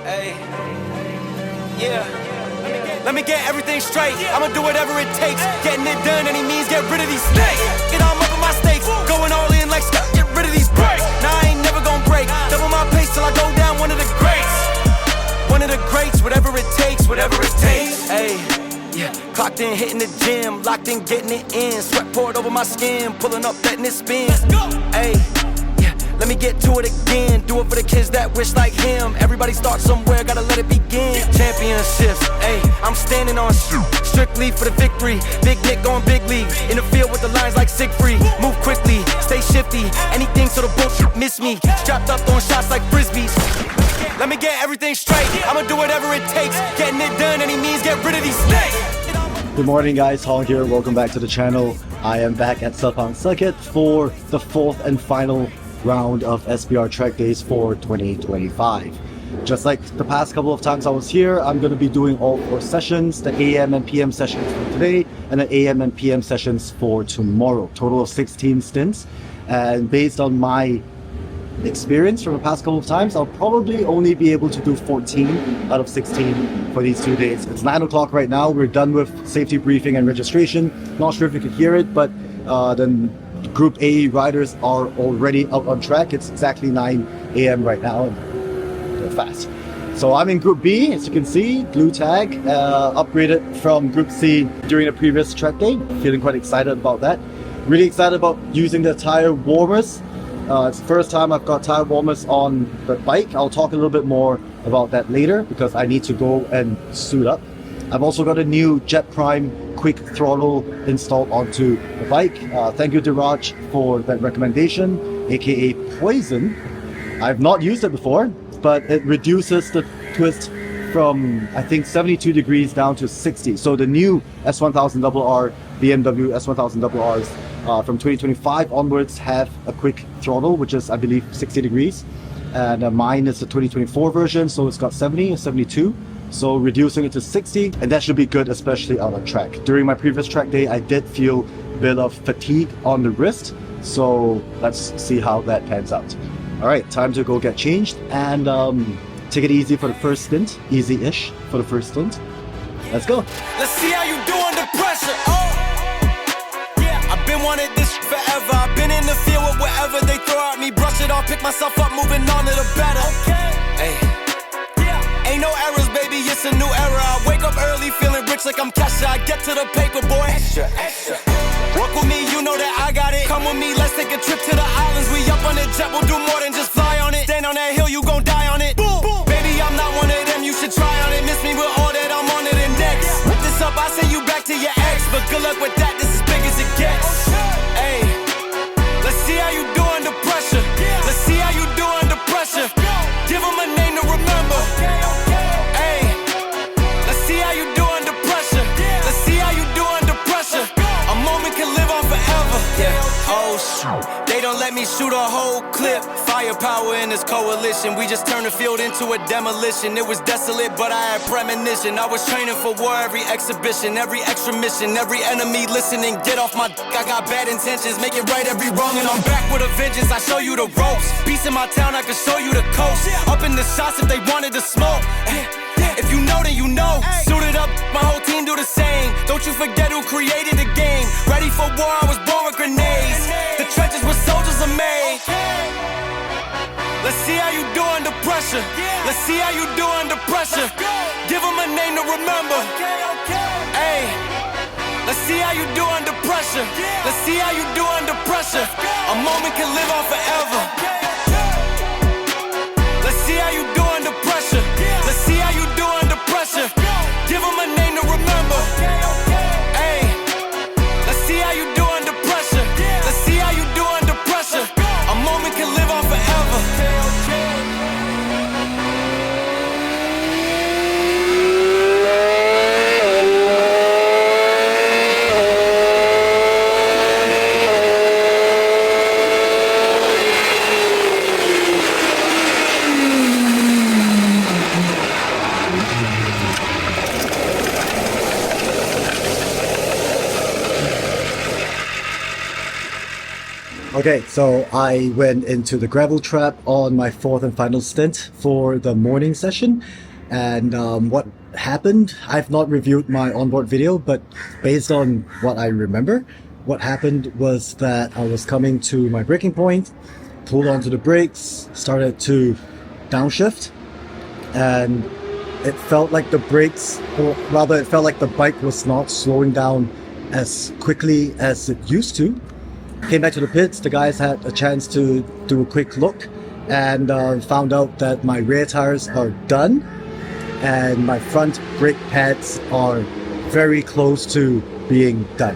Hey, yeah. Let me get everything straight. I'ma do whatever it takes. Getting it done, any means, get rid of these snakes. Get all up in my stakes. Going all in like Scott, get rid of these breaks. Nah, I ain't never gonna break. Double my pace till I go down one of the greats. One of the greats, whatever it takes, whatever it takes. Hey, yeah. Clocked in, hitting the gym. Locked in, getting it in. Sweat poured over my skin. Pulling up, letting it spin. Hey. Let me get to it again. Do it for the kids that wish like him. Everybody starts somewhere, gotta let it begin. Championships, ayy, I'm standing on strictly for the victory. Big Nick going big league. In the field with the lines like Siegfried. Move quickly, stay shifty. Anything so the bullshit miss me. Strapped up throwing shots like frisbees. Let me get everything straight. I'ma do whatever it takes. Getting it done, any means, get rid of these snakes. Good morning guys, Hong here. Welcome back to the channel. I am back at Sepang Circuit for the fourth and final round of SBR Trackdays for 2025. Just like the past couple of times I was here, I'm going to be doing all 4 sessions, the AM and PM sessions for today and the AM and PM sessions for tomorrow. Total of 16 stints, and based on my experience from the past couple of times, I'll probably only be able to do 14 out of 16 for these 2 days. It's 9 o'clock right now. We're done with safety briefing and registration. Not sure if you could hear it, but then Group A riders are already out on track. It's exactly 9 a.m. right now, and they're fast. So I'm in Group B, as you can see, blue tag, upgraded from Group C during the previous track day. Feeling quite excited about that. Really excited about using the tire warmers. It's the first time I've got tire warmers on the bike. I'll talk a little bit more about that later because I need to go and suit up. I've also got a new Jet Prime quick throttle installed onto the bike. Thank you to Raj for that recommendation, aka Poison. I've not used it before, but it reduces the twist from I think 72 degrees down to 60. So the new S1000RR BMW S1000RRs from 2025 onwards have a quick throttle, which is I believe 60 degrees, and mine is the 2024 version, so it's got 70 and 72. So reducing it to 60, and that should be good, especially out on track. During my previous track day, I did feel a bit of fatigue on the wrist, so let's see how that pans out. All right, time to go get changed and take it easy for the first stint, easy-ish for the first stint. Let's go. Let's see how you do under pressure. Oh, yeah, I've been wanting this forever. I've been in the field with whatever they throw at me, brush it off, pick myself up, moving on to the better. Okay. Hey. Ain't no errors, baby, it's a new era. I wake up early, feeling rich like I'm Kesha. I get to the paper, boy. Extra, extra. Work with me, you know that I got it. Come with me, let's take a trip to the islands. We up on the jet, we'll do more than just fly on it. Stand on that hill, you gon' die on it. Boom, boom. Baby, I'm not one of them, you should try on it. Miss me with all that, I'm on it and next. Whip this up, I send you back to your ex. But good luck with that, this is big as it gets. Hey, let's see how you do under pressure. Let's see how you do under pressure. Give them a name to remember. They don't let me shoot a whole clip. Firepower in this coalition. We just turned the field into a demolition. It was desolate, but I had premonition. I was training for war, every exhibition, every extra mission, every enemy listening. Get off my dick, I got bad intentions. Make it right every wrong, and I'm back with a vengeance. I show you the ropes. Peace in my town, I can show you the coast. Up in the shots if they wanted to smoke. If you know, then you know. Suited up, my whole team do the same. Don't you forget who created the game. Ready for war, I was born with grenades. The trenches where soldiers are made. Let's see how you do under pressure. Let's see how you do under pressure. Give them a name to remember. Hey, let's see how you do under pressure. Let's see how you do under pressure. A moment can live on forever. Let's see how you do under pressure. Let's see how you do under pressure. Give them a name to remember. Hey, let's see how you do under pressure. Let's see how you do under pressure. A moment can live on forever. Okay, so I went into the gravel trap on my fourth and final stint for the morning session. And what happened, I've not reviewed my onboard video, but based on what I remember, what happened was that I was coming to my braking point, pulled onto the brakes, started to downshift, and it felt like the brakes, or rather it felt like the bike was not slowing down as quickly as it used to. Came back to the pits, the guys had a chance to do a quick look and found out that my rear tires are done and my front brake pads are very close to being done.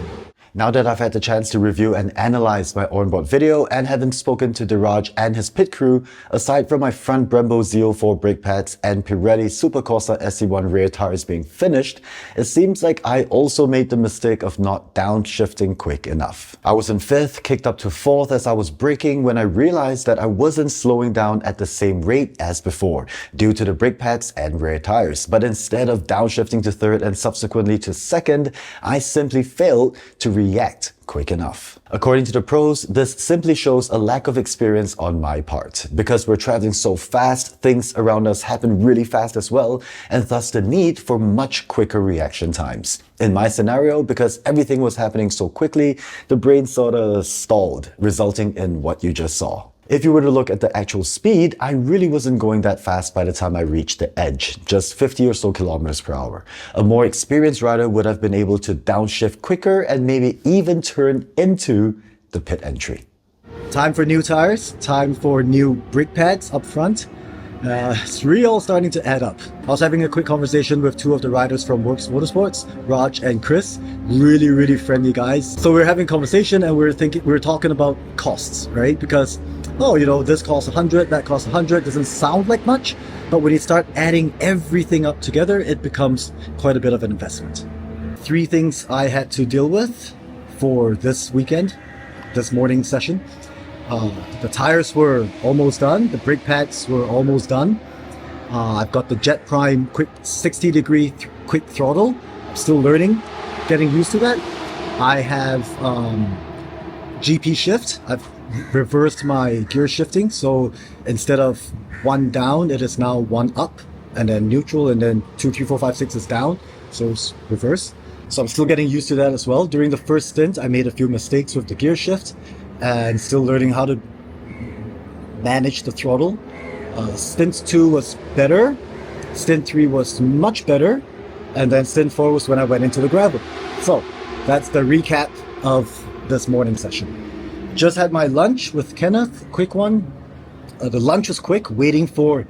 Now that I've had the chance to review and analyze my onboard video and having spoken to Diraj and his pit crew, aside from my front Brembo Z04 brake pads and Pirelli Supercorsa SC1 rear tires being finished, it seems like I also made the mistake of not downshifting quick enough. I was in 5th, kicked up to 4th as I was braking when I realized that I wasn't slowing down at the same rate as before due to the brake pads and rear tires. But instead of downshifting to 3rd and subsequently to 2nd, I simply failed to react quick enough. According to the pros, this simply shows a lack of experience on my part. Because we're traveling so fast, things around us happen really fast as well, and thus the need for much quicker reaction times. In my scenario, because everything was happening so quickly, the brain sort of stalled, resulting in what you just saw. If you were to look at the actual speed, I really wasn't going that fast by the time I reached the edge, just 50 or so kilometers per hour. A more experienced rider would have been able to downshift quicker and maybe even turn into the pit entry. Time for new tires, time for new brake pads up front. It's really all starting to add up. I was having a quick conversation with two of the riders from Worx Motorsports, Raj and Chris. Really friendly guys. So we were having a conversation and we were talking about costs, right? Because, oh, you know, this costs 100, that costs 100, doesn't sound like much, but when you start adding everything up together, it becomes quite a bit of an investment. 3 things I had to deal with for this weekend, this morning session. The tires were almost done. The brake pads were almost done. I've got the Jet Prime quick 60-degree quick throttle. I'm still learning, getting used to that. I have GP shift. I've reversed my gear shifting. So instead of 1 down, it is now 1 up and then neutral and then 2, 3, 4, 5, 6 is down. So it's reverse. So I'm still getting used to that as well. During the first stint, I made a few mistakes with the gear shift and still learning how to manage the throttle. Stint 2 was better, stint 3 was much better, and then stint 4 was when I went into the gravel. So that's the recap of this morning session. Just had my lunch with Kenneth, quick one. The lunch was quick, waiting for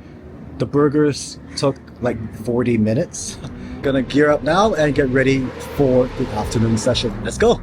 the burgers took like 40 minutes. Gonna gear up now and get ready for the afternoon session. Let's go.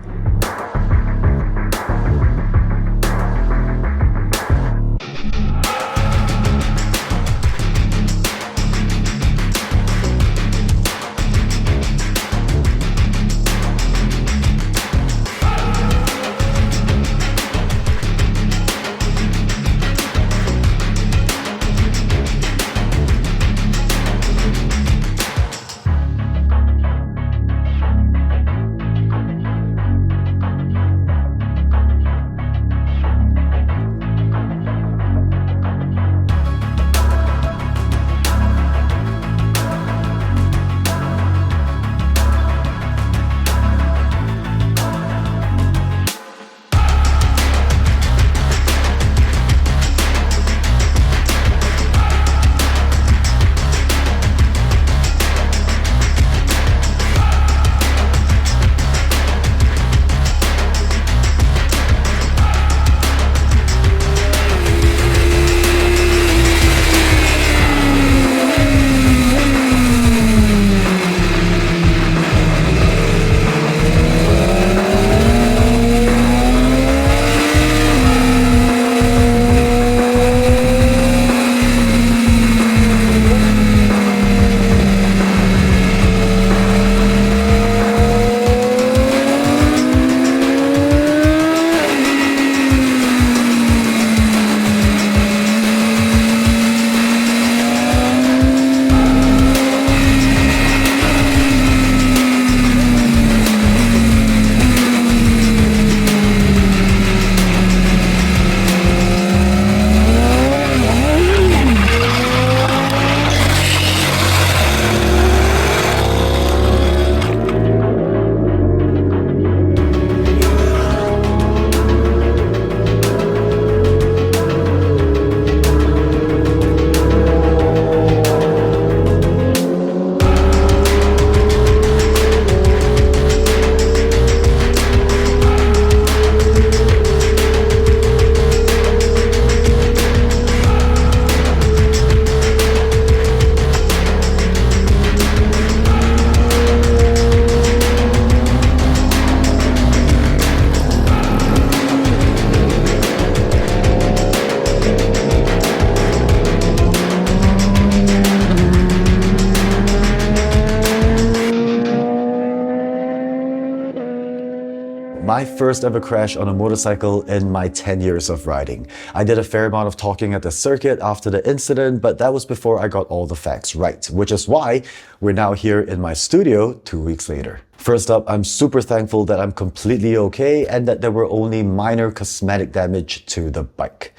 my first ever crash on a motorcycle in my 10 years of riding. I did a fair amount of talking at the circuit after the incident, but that was before I got all the facts right, which is why we're now here in my studio 2 weeks later. First up, I'm super thankful that I'm completely okay and that there were only minor cosmetic damage to the bike.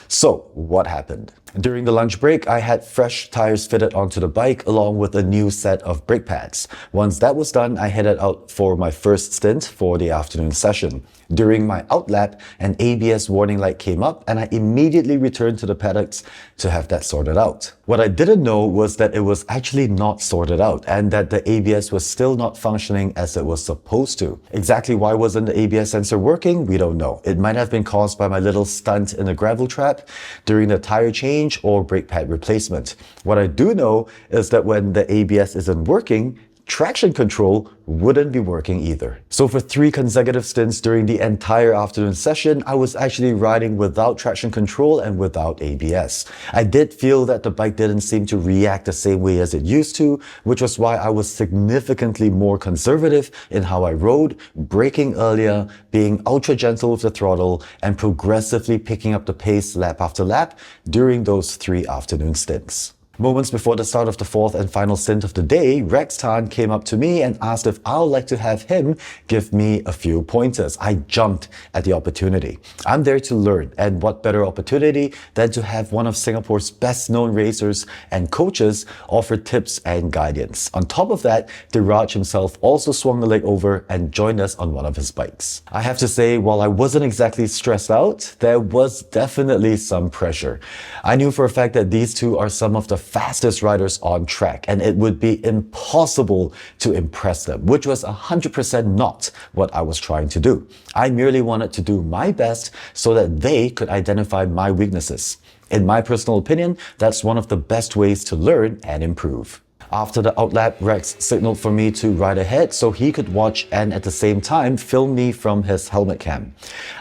So, what happened? During the lunch break, I had fresh tires fitted onto the bike along with a new set of brake pads. Once that was done, I headed out for my first stint for the afternoon session. During my outlap, an ABS warning light came up and I immediately returned to the paddocks to have that sorted out. What I didn't know was that it was actually not sorted out and that the ABS was still not functioning as it was supposed to. Exactly why wasn't the ABS sensor working? We don't know. It might have been caused by my little stunt in a gravel trap during the tire change or brake pad replacement. What I do know is that when the ABS isn't working, traction control wouldn't be working either. So for 3 consecutive stints during the entire afternoon session, I was actually riding without traction control and without ABS. I did feel that the bike didn't seem to react the same way as it used to, which was why I was significantly more conservative in how I rode, braking earlier, being ultra gentle with the throttle, and progressively picking up the pace lap after lap during those 3 afternoon stints. Moments before the start of the 4th and final stint of the day, Rex came up to me and asked if I'd like to have him give me a few pointers. I jumped at the opportunity. I'm there to learn, and what better opportunity than to have one of Singapore's best known racers and coaches offer tips and guidance. On top of that, Dainese himself also swung the leg over and joined us on one of his bikes. I have to say, while I wasn't exactly stressed out, there was definitely some pressure. I knew for a fact that these two are some of the fastest riders on track, and it would be impossible to impress them, which was 100% not what I was trying to do. I merely wanted to do my best so that they could identify my weaknesses. In my personal opinion, that's one of the best ways to learn and improve. After the outlap, Rex signaled for me to ride ahead so he could watch and at the same time film me from his helmet cam.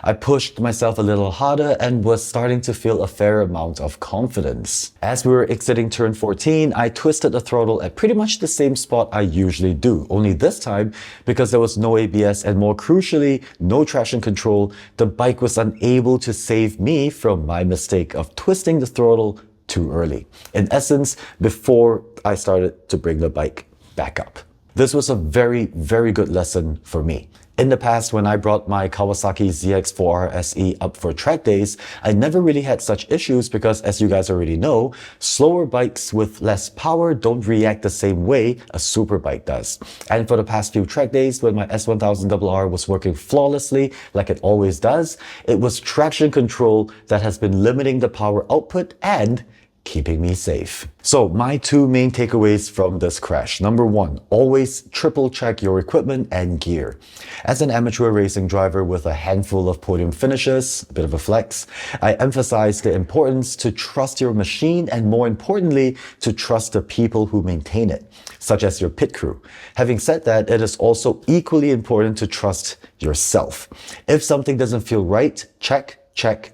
I pushed myself a little harder and was starting to feel a fair amount of confidence. As we were exiting turn 14, I twisted the throttle at pretty much the same spot I usually do. Only this time, because there was no ABS and more crucially, no traction control, the bike was unable to save me from my mistake of twisting the throttle too early. In essence, before I started to bring the bike back up. This was a very, very good lesson for me. In the past, when I brought my Kawasaki ZX4R SE up for track days, I never really had such issues because, as you guys already know, slower bikes with less power don't react the same way a super bike does. And for the past few track days, when my S1000RR was working flawlessly like it always does, it was traction control that has been limiting the power output and keeping me safe. So my 2 main takeaways from this crash. Number 1, always triple check your equipment and gear. As an amateur racing driver with a handful of podium finishes, a bit of a flex, I emphasize the importance to trust your machine and more importantly, to trust the people who maintain it, such as your pit crew. Having said that, it is also equally important to trust yourself. If something doesn't feel right, check,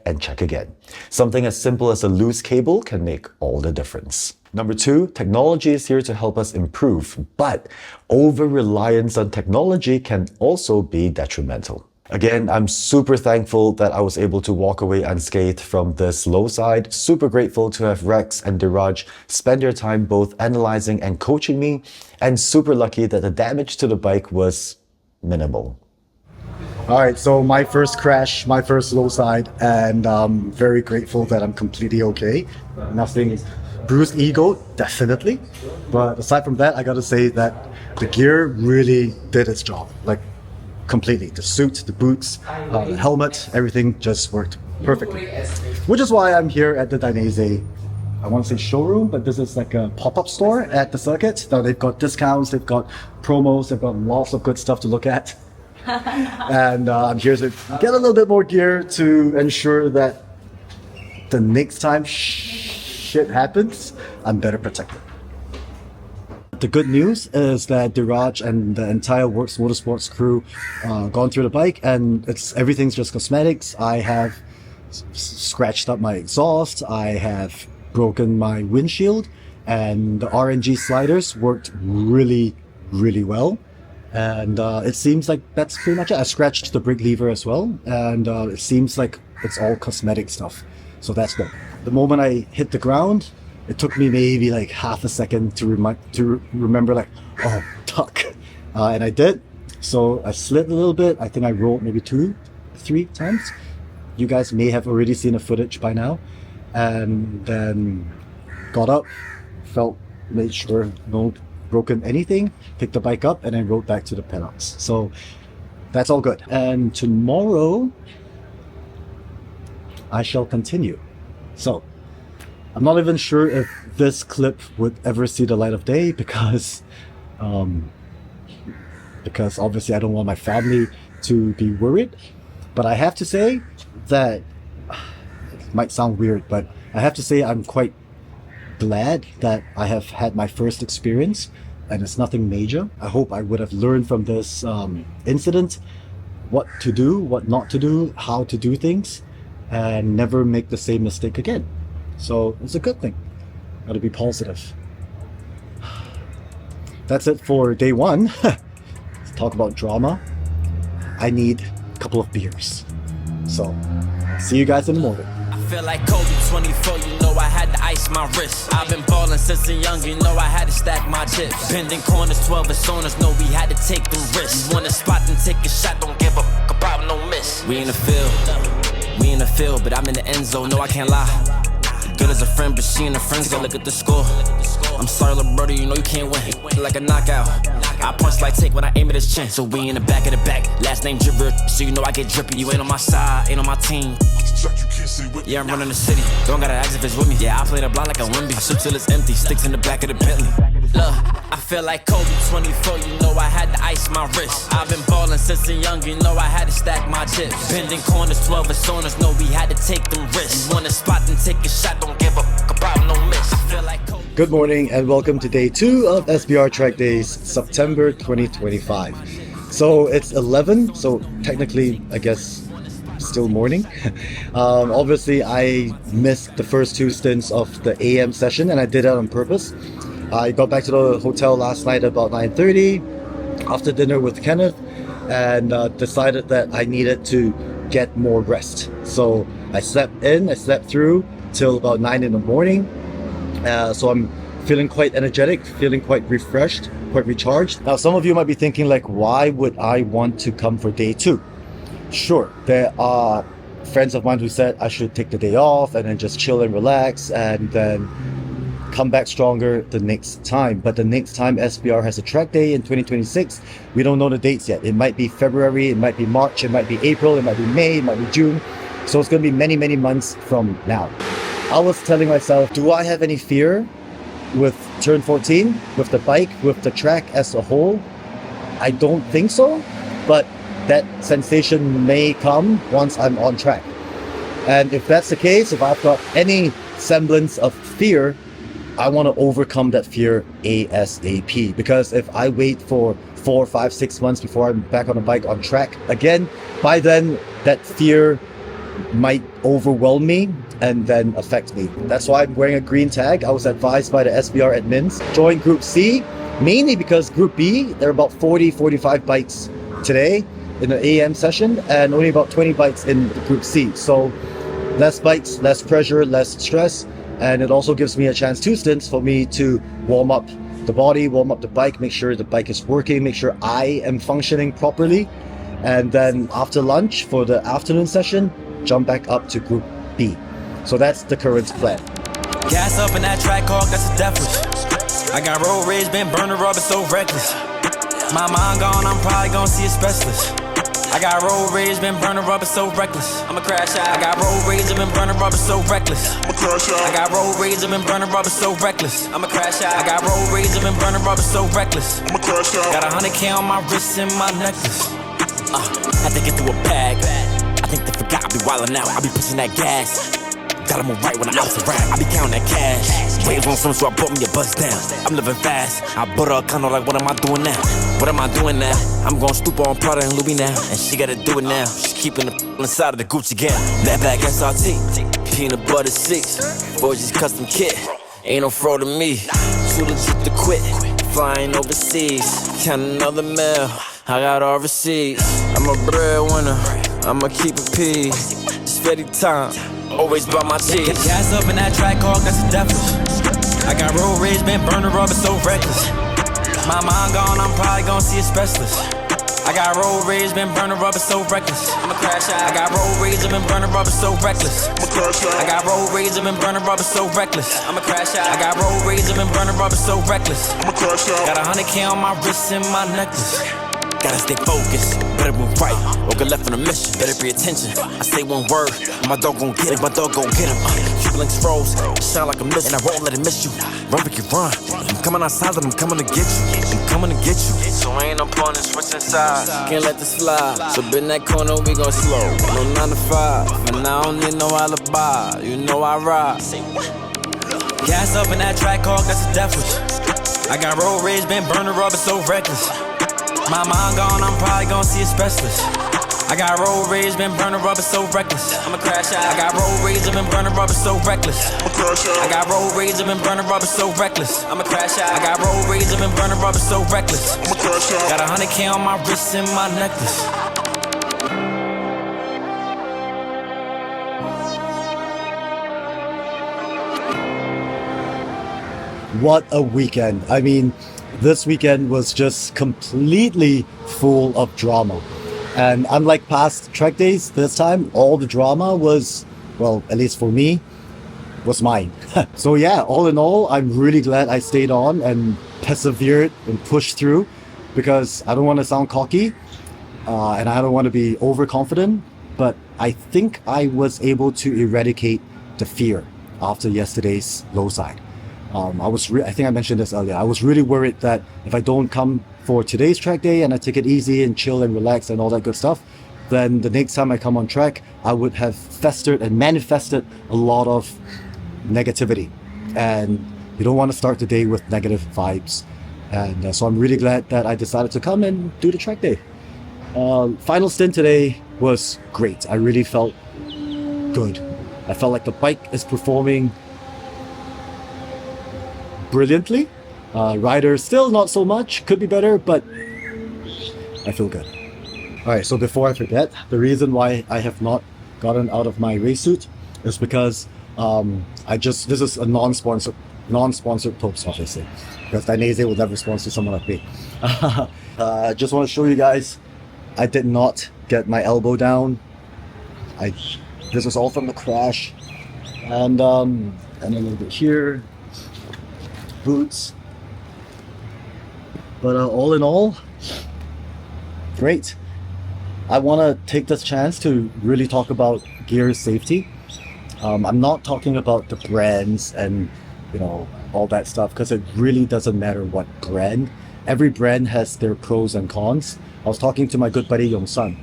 and check again. Something as simple as a loose cable can make all the difference. Number 2, technology is here to help us improve, but over-reliance on technology can also be detrimental. Again, I'm super thankful that I was able to walk away unscathed from this low side. Super grateful to have Rex and Dainese spend their time both analyzing and coaching me, and super lucky that the damage to the bike was minimal. All right, so my first crash, my first low side, and I'm very grateful that I'm completely okay. Nothing, bruised ego, definitely. But aside from that, I gotta say that the gear really did its job, like completely. The suit, the boots, the helmet, everything just worked perfectly. Which is why I'm here at the Dainese, I want to say showroom, but this is like a pop-up store at the circuit. Now they've got discounts, they've got promos, they've got lots of good stuff to look at. And I'm here to get a little bit more gear to ensure that the next time shit happens, I'm better protected. The good news is that Dainese and the entire Worx Motorsports crew gone through the bike, and everything's just cosmetics. I have scratched up my exhaust, I have broken my windshield, and the RNG sliders worked really, really well. And it seems like that's pretty much it. I scratched the brake lever as well, and it seems like it's all cosmetic stuff. So that's good. The moment I hit the ground, it took me maybe like half a second to remember like, oh, tuck. And I did. So I slid a little bit. I think I rolled maybe 2-3 times. You guys may have already seen the footage by now. And then got up, made sure no broken anything, picked the bike up, and then rode back to the paddocks. So that's all good. And tomorrow I shall continue. So I'm not even sure if this clip would ever see the light of day because obviously I don't want my family to be worried. But I have to say that it might sound weird, but I have to say I'm quite glad that I have had my first experience and it's nothing major. I hope I would have learned from this incident what to do, what not to do, how to do things, and never make the same mistake again. So it's a good thing. Gotta be positive. That's it for day one. Let's talk about drama. I need a couple of beers. So see you guys in the morning. Feel like Kobe 24, you know I had to ice my wrist. I've been ballin' since a young, you know I had to stack my chips. Bending corners, 12 personas, know we had to take them risks. You want a spot, then take a shot, don't give a fuck about no miss. We in the field, but I'm in the end zone, no I can't lie. Good as a friend, but she in the friend zone, look at the score. I'm sorry, little brother, you know you can't win. Like a knockout, I punch like take when I aim at his chin. So we in the back of the back, last name Dripper, so you know I get drippy. You ain't on my side, ain't on my team. Yeah, I'm running the city, don't gotta ask if it's with me. Yeah, I play the block like a Wimby, shoot till it's empty, sticks in the back of the Bentley. Look, I feel like Kobe 24, you know I had to ice my wrist. I've been ballin' since a young, you know I had to stack my chips. Bending corners, 12 personas, know we had to take them risks. You want a spot, then take a shot, don't give a fuck about no miss. I feel like Kobe. Good morning and welcome to day 2 of SBR Trackdays, September 2025. So it's 11, so technically, I guess, still morning. Obviously, I missed the first 2 stints of the AM session and I did that on purpose. I got back to the hotel last night about 9:30 after dinner with Kenneth and decided that I needed to get more rest. So I slept through till about 9 in the morning. So I'm feeling quite energetic, feeling quite refreshed, quite recharged. Now some of you might be thinking like, why would I want to come for day 2? Sure, there are friends of mine who said I should take the day off and then just chill and relax and then come back stronger the next time. But the next time SBR has a track day in 2026, we don't know the dates yet. It might be February, it might be March, it might be April, it might be May, it might be June. So it's going to be many, many months from now. I was telling myself, do I have any fear with turn 14, with the bike, with the track as a whole? I don't think so, but that sensation may come once I'm on track. And if that's the case, if I've got any semblance of fear, I want to overcome that fear ASAP. Because if I wait for 4, 5, 6 months before I'm back on the bike on track again, by then that fear might overwhelm me and then affect me. That's why I'm wearing a green tag. I was advised by the SBR admins, join Group C, mainly because Group B, there are about 40-45 bikes today in the AM session and only about 20 bikes in Group C. So less bikes, less pressure, less stress, and it also gives me a chance, 2 stints for me to warm up the body, warm up the bike, make sure the bike is working, make sure I am functioning properly, and then after lunch for the afternoon session, jump back up to Group B. So that's the current plan. Gas up in that track car, that's a deathless. I got road rage, been burning rubber, so reckless. My mind gone, I'm probably gonna see a specialist. I got road rage, been burning rubber, so reckless. I'ma crash out. I got road rage, I've been burning rubber, so reckless. I'ma crash out. I got road rage, I've been burning rubber, so reckless. I'ma crash out. I got road rage, I've been burning rubber, so reckless. I'ma crash out. Got 100K on my wrist and my necklace. Had to get through a bag. I think they forgot I be wildin' out. I be pushing that gas. Gotta move right when I'm out around. I be counting that cash. Waves on some, so I brought me a bus down. I'm living fast. I bought her a condo, like, what am I doing now? What am I doing now? I'm gonna stoop on Prada and Louis now. And she gotta do it now. She's keeping the inside of the Gucci gang. That back SRT. Peanut butter 6. 4G's custom kit. Ain't no fraud to me. Too legit to quit. flying overseas, count another meal. I got all receipts. I'm a breadwinner, I'ma keep it peace. Steady time, always by my cheese. Gas up in that track car, that's a devilish. I got road rage, been burning rubber, so reckless. My mind gone, I'm probably gonna see a specialist. I got road rage, been burning rubber, so reckless. I'ma crash out. I got road rage, I've been burning rubber, so reckless. I'ma crash out. I got road rage, I've been burning rubber, so reckless. I'ma crash out. I got road rage, I've been burning rubber, so reckless. I'ma crash out. Got 100K on my wrist and my necklace. Gotta stay focused, better move right, or go left on a mission, better pay attention. I say one word, my dog gon' get it, my dog gon' get him. Links froze, sound like a miss, and I won't let it miss you. Run, we can run. I'm coming outside, I'm coming to get you. I'm coming to get you. So ain't no point in switching sides. Can't let this fly. So in that corner, we gon' slow. No 9 to 5, and I don't need no alibi. You know I ride. Gas up in that track car, that's a devilish. I got road rage, been burning rubber, so reckless. My mind gone, I'm probably gonna see a specialist. I got road rage, been burning rubber, so reckless. I'ma crash out. I got road rage, I've been burning rubber, so reckless. I'ma crash out. I got road rage, I've been burning rubber, so reckless. I'ma crash out. I got road rage, I've been burning rubber, so reckless. I'ma crash out. Got 100K on my wrist and my necklace. What a weekend. I mean, this weekend was just completely full of drama. And unlike past track days, this time all the drama was, well, at least for me, was mine. So yeah, all in all, I'm really glad I stayed on and persevered and pushed through, because I don't want to sound cocky and I don't want to be overconfident, but I think I was able to eradicate the fear after yesterday's low side. I think I mentioned this earlier. I was really worried that if I don't come for today's track day and I take it easy and chill and relax and all that good stuff, then the next time I come on track, I would have festered and manifested a lot of negativity. And you don't want to start the day with negative vibes. And so I'm really glad that I decided to come and do the track day. Final stint today was great. I really felt good. I felt like the bike is performing brilliantly. Rider still not so much, could be better, but I feel good. Alright, so before I forget, the reason why I have not gotten out of my race suit is because this is a non-sponsored post, obviously, because Dainese will never sponsor someone like me. I just want to show you guys, I did not get my elbow down. This was all from the crash, and a little bit here, boots. But all in all, great. I want to take this chance to really talk about gear safety. I'm not talking about the brands and all that stuff, because it really doesn't matter what brand. Every brand has their pros and cons. I was talking to my good buddy Yong Sun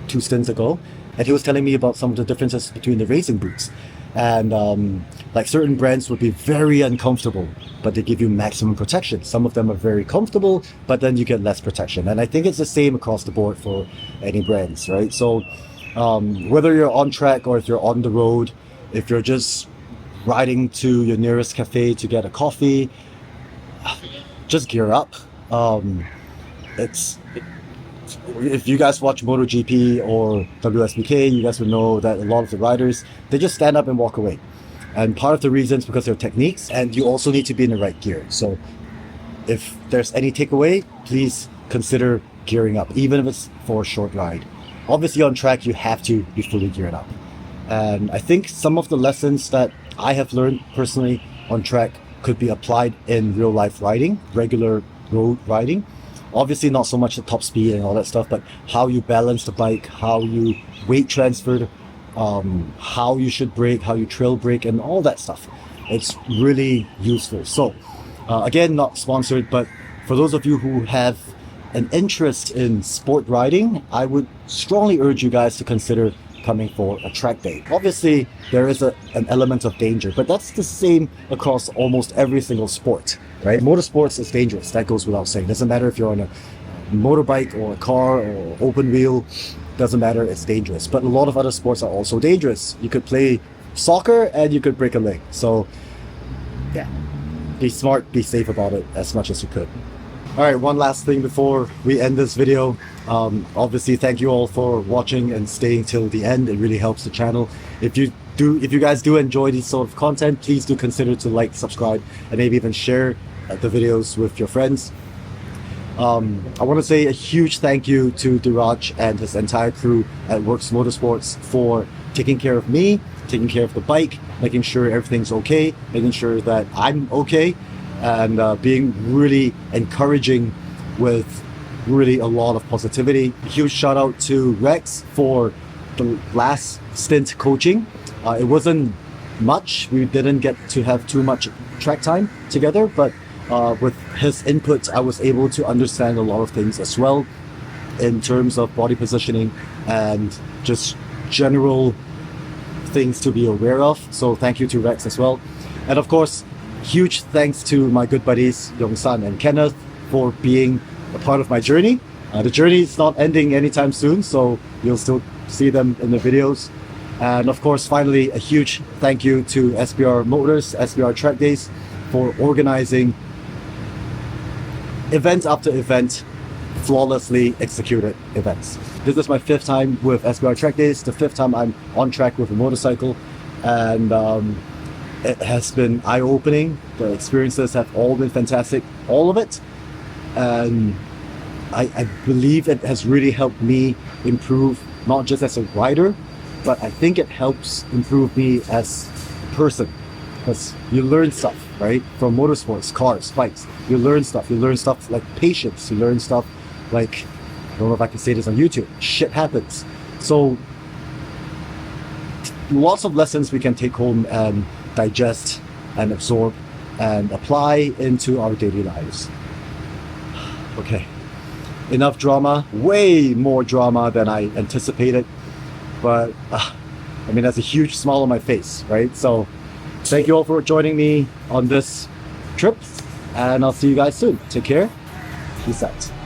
two stints ago, and he was telling me about some of the differences between the racing boots. And like certain brands would be very uncomfortable, but they give you maximum protection. Some of them are very comfortable, but then you get less protection. And I think it's the same across the board for any brands, right? So whether you're on track or if you're on the road, if you're just riding to your nearest cafe to get a coffee, just gear up. If you guys watch MotoGP or WSBK, you guys will know that a lot of the riders, they just stand up and walk away. And part of the reason is because of their techniques, and you also need to be in the right gear. So if there's any takeaway, please consider gearing up, even if it's for a short ride. Obviously on track, you have to be fully geared up. And I think some of the lessons that I have learned personally on track could be applied in real life riding, regular road riding. Obviously not so much the top speed and all that stuff, but how you balance the bike, how you weight transfer, how you should brake, how you trail brake, and all that stuff. It's really useful. So again, not sponsored, but for those of you who have an interest in sport riding, I would strongly urge you guys to consider coming for a track day. Obviously there is an element of danger, but that's the same across almost every single sport, right? Motorsports is dangerous, that goes without saying. Doesn't matter if you're on a motorbike or a car or open wheel, doesn't matter, it's dangerous. But a lot of other sports are also dangerous. You could play soccer and you could break a leg. So yeah, be smart, be safe about it as much as you could. All right, one last thing before we end this video. Obviously, thank you all for watching and staying till the end. It really helps the channel. If you guys do enjoy this sort of content, please do consider to like, subscribe, and maybe even share the videos with your friends. I want to say a huge thank you to Diraj and his entire crew at Worx Motorsports for taking care of me, taking care of the bike, making sure everything's okay, making sure that I'm okay, and being really encouraging with really a lot of positivity. A huge shout out to Rex for the last stint coaching. It wasn't much. We didn't get to have too much track time together, but with his input, I was able to understand a lot of things as well in terms of body positioning and just general things to be aware of. So thank you to Rex as well. And of course, huge thanks to my good buddies Yong-san and Kenneth for being a part of my journey. The journey is not ending anytime soon, so you'll still see them in the videos. And of course, finally, a huge thank you to SBR Motors, SBR Trackdays for organizing event after event, flawlessly executed events. This is my 5th time with SBR Trackdays, the 5th time I'm on track with a motorcycle, and it has been eye-opening. The experiences have all been fantastic, all of it, and I believe it has really helped me improve, not just as a rider, but I think it helps improve me as a person, because you learn stuff, right? From motorsports, cars, bikes, you learn stuff like patience, you learn stuff like, I don't know if I can say this on YouTube, shit happens. So lots of lessons we can take home and digest and absorb and apply into our daily lives. Okay, enough drama, way more drama than I anticipated, but I mean, that's a huge smile on my face, right? So thank you all for joining me on this trip, and I'll see you guys soon. Take care. Peace out.